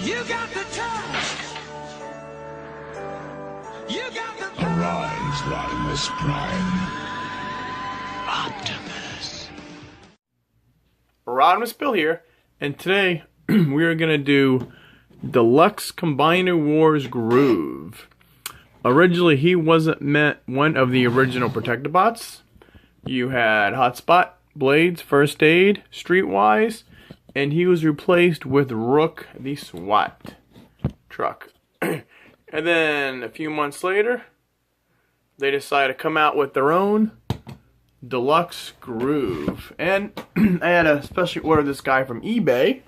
You got the touch. You got the power. Arise, Rodimus Prime. Optimus. Rodimusbill here, and today we are going to do Deluxe Combiner Wars Groove. Originally, he wasn't meant one of the original Protectobots. You had Hotspot, Blades, First Aid, Streetwise, and he was replaced with Rook, the SWAT truck. And then a few months later, they decided to come out with their own Deluxe Groove. And I had to specially order this guy from eBay,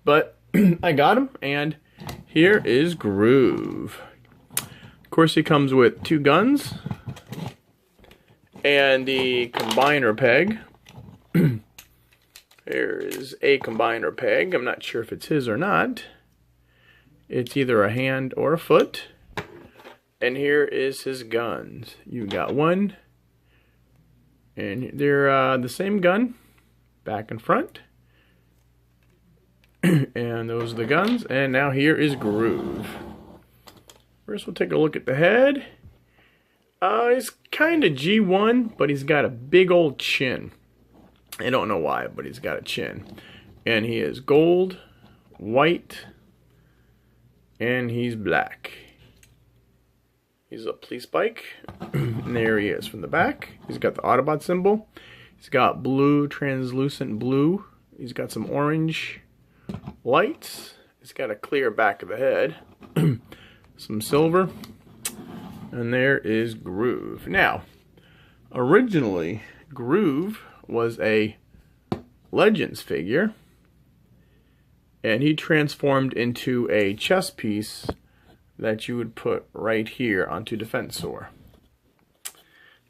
but I got him, and here is Groove. Of course, he comes with 2 guns and the combiner peg. There is a combiner peg. I'm not sure if it's his or not. It's either a hand or a foot. And here is his guns. You got one, and they're the same gun, back and front. And those are the guns. And now here is Groove. First, we'll take a look at the head. He's kind of G1, but he's got a big old chin. I don't know why, but he's got a chin. And he is gold, white, and he's black. He's a police bike. And there he is from the back. He's got the Autobot symbol. He's got blue, translucent blue. He's got some orange lights. He's got a clear back of the head. Some silver. And there is Groove. Now, originally, Groove was a Legends figure, and he transformed into a chess piece that you would put right here onto Defensor.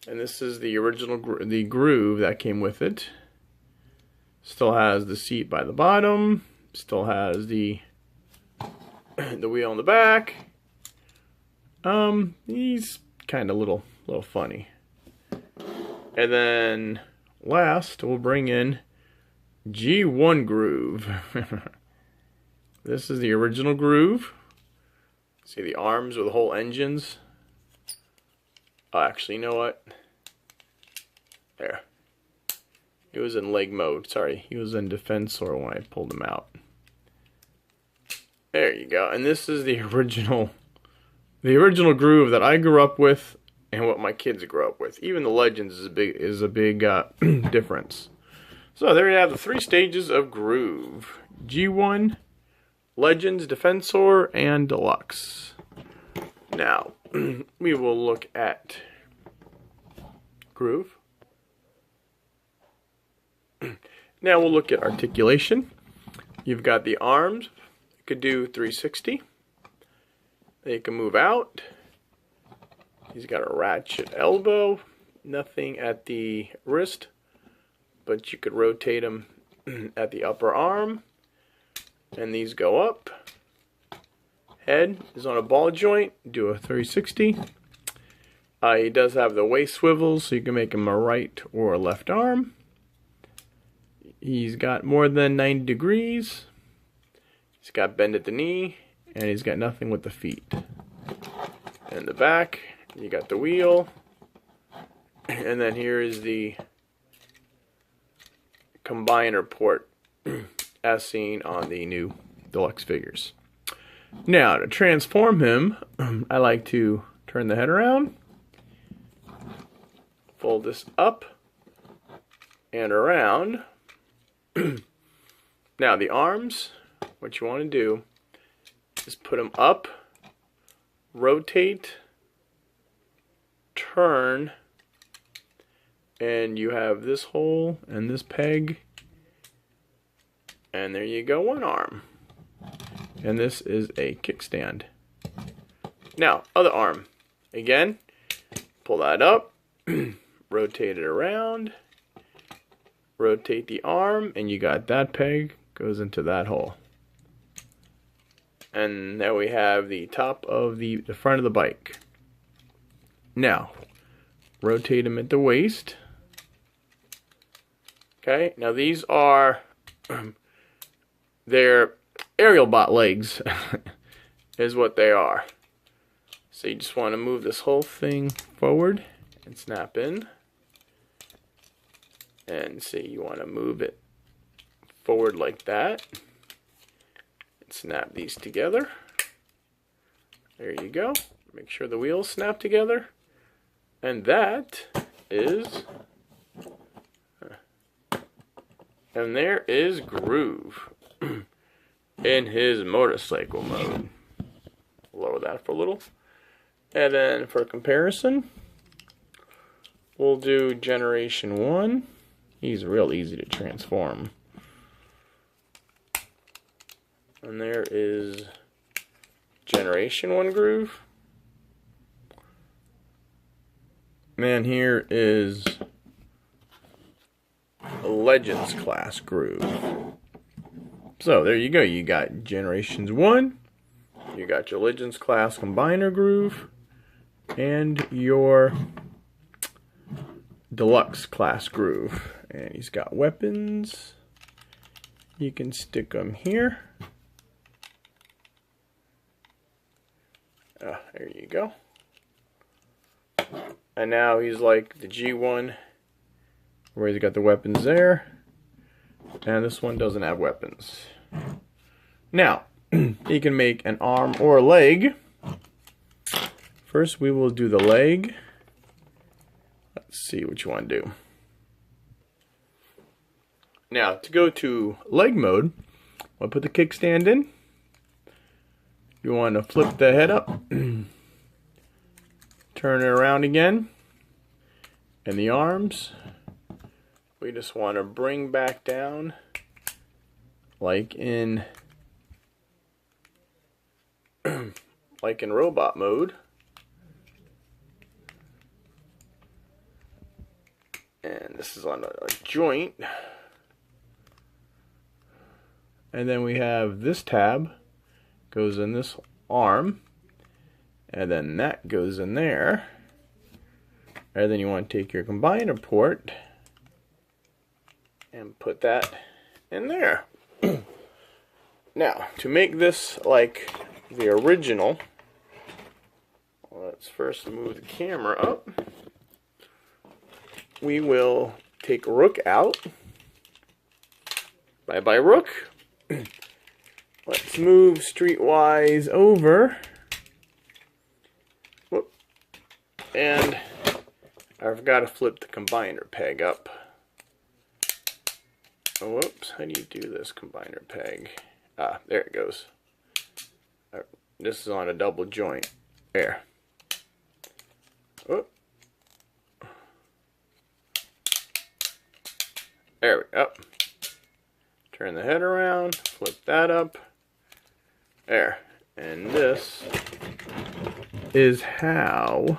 And this is the original the Groove that came with it. Still has the seat by the bottom. Still has the wheel on the back. He's kind of little funny. And then last, we'll bring in G1 Groove. This is the original Groove. See the arms with the whole engines. Oh, actually, you know what? There. He was in leg mode. Sorry, he was in Defensor when I pulled him out. There you go. And this is the original Groove that I grew up with, and what my kids grew up with. Even the Legends is a big difference. So there you have the 3 stages of Groove: G1, Legends, Defensor, and Deluxe. Now we will look at Groove. Now we'll look at articulation. You've got the arms. You could do 360. They can move out. He's got a ratchet elbow. Nothing at the wrist, but you could rotate him at the upper arm. And these go up. Head is on a ball joint. Do a 360. He does have the waist swivels, so you can make him a right or a left arm. He's got more than 90 degrees. He's got bend at the knee. And he's got nothing with the feet. And the back, you got the wheel. And then here is the combiner port, as seen on the new Deluxe figures. Now, to transform him, I like to turn the head around, fold this up and around. Now, the arms, what you want to do is put them up, rotate, turn, and you have this hole and this peg, and there you go, one arm. And this is a kickstand. Now, other arm. Again, pull that up, rotate it around, rotate the arm, and you got that peg goes into that hole. And now we have the top of the front of the bike. Now, rotate them at the waist. Okay, now these are, they're aerial bot legs is what they are. So you just want to move this whole thing forward and snap in. And see, you want to move it forward like that. And snap these together. There you go. Make sure the wheels snap together. And that is... And there is Groove in his motorcycle mode. Lower that for a little. And then for comparison, we'll do Generation 1. He's real easy to transform. And there is Generation 1 Groove. And here is a Legends class Groove. So there you go. You got Generations 1. You got your Legends class Combiner Groove. And your Deluxe class Groove. And he's got weapons. You can stick them here. There you go. And now he's like the G1, where he's got the weapons there. And this one doesn't have weapons. Now, he can make an arm or a leg. First, we will do the leg. Let's see what you want to do. Now, to go to leg mode, I'll put the kickstand in. You want to flip the head up. Turn it around again. And the arms, we just want to bring back down like in robot mode. And this is on a joint. And then we have this tab goes in this arm. And then that goes in there. And then you want to take your combiner port and put that in there. Now, to make this like the original, let's first move the camera up. We will take Rook out. Bye bye Rook. Let's move Streetwise over. Whoop. And I forgot to flip the combiner peg up. Oh, whoops, how do you do this combiner peg? Ah, there it goes. This is on a double joint. There. Whoop. There we go. Turn the head around, flip that up. There. And this is how...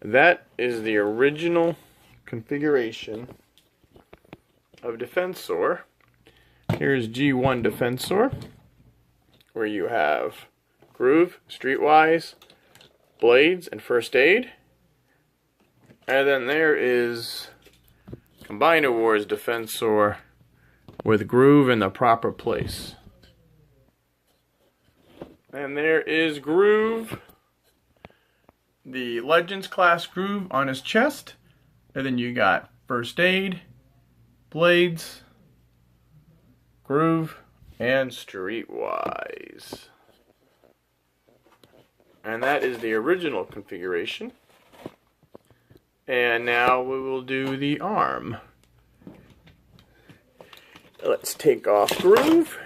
That is the original configuration of Defensor. Here's G1 Defensor, where you have Groove, Streetwise, Blades, and First Aid. And then there is Combiner Wars Defensor with Groove in the proper place. And there is Groove, the Legends class Groove on his chest. And then you got First Aid, Blades, Groove, and Streetwise. And that is the original configuration. And now we will do the arm. Let's take off Groove.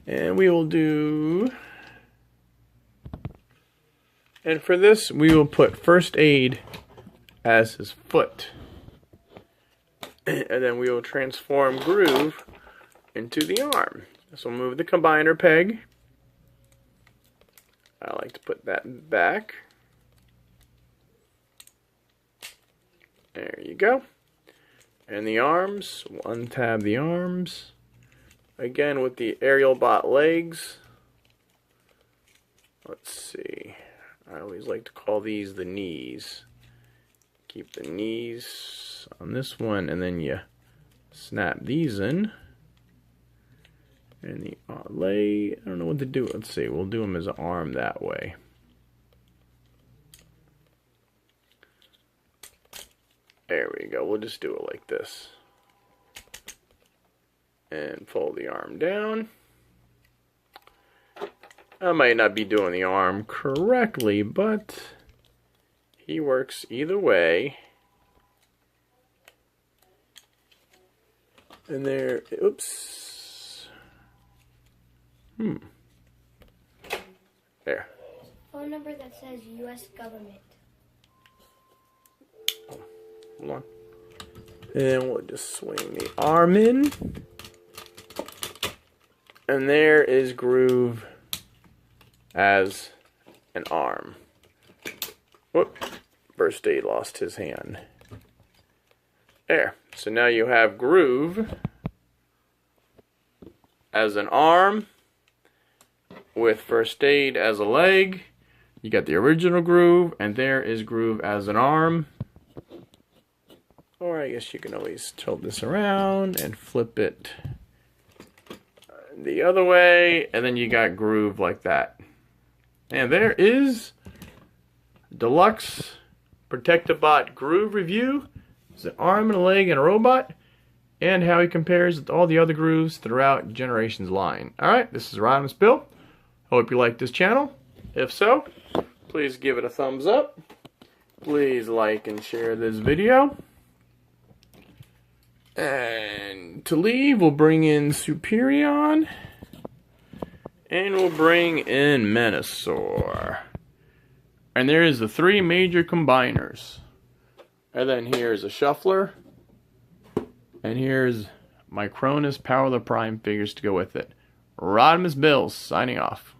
And we will do... And for this, we will put First Aid as his foot. And then we will transform Groove into the arm. So we'll move the combiner peg. I like to put that back. There you go. And the arms, we'll untab the arms. Again with the aerial bot legs. Let's see. I always like to call these the knees. Keep the knees on this one, and then you snap these in. And the lay, I don't know what to do. Let's see, we'll do him as an arm that way. There we go, we'll just do it like this. And fold the arm down. I might not be doing the arm correctly, but he works either way. And there, oops. There. Phone number that says U.S. government. Hold on. And we'll just swing the arm in. And there is Groove as an arm. Whoop. First Aid lost his hand. There. So now you have Groove as an arm with First Aid as a leg. You got the original Groove, and there is Groove as an arm. Or I guess you can always tilt this around and flip it the other way, and then you got Groove like that. And there is Deluxe Protect-A-Bot Groove review. It's an arm and a leg and a robot, and how he compares to all the other Grooves throughout Generations line. Alright, this is Rodimusbill. Hope you like this channel. If so, please give it a thumbs up. Please like and share this video. And to leave, we'll bring in Superion. And we'll bring in Menasor. And there is the 3 major combiners. And then here's a Shuffler. And here's my Cronus Power of the Prime figures to go with it. Rodimusbill signing off.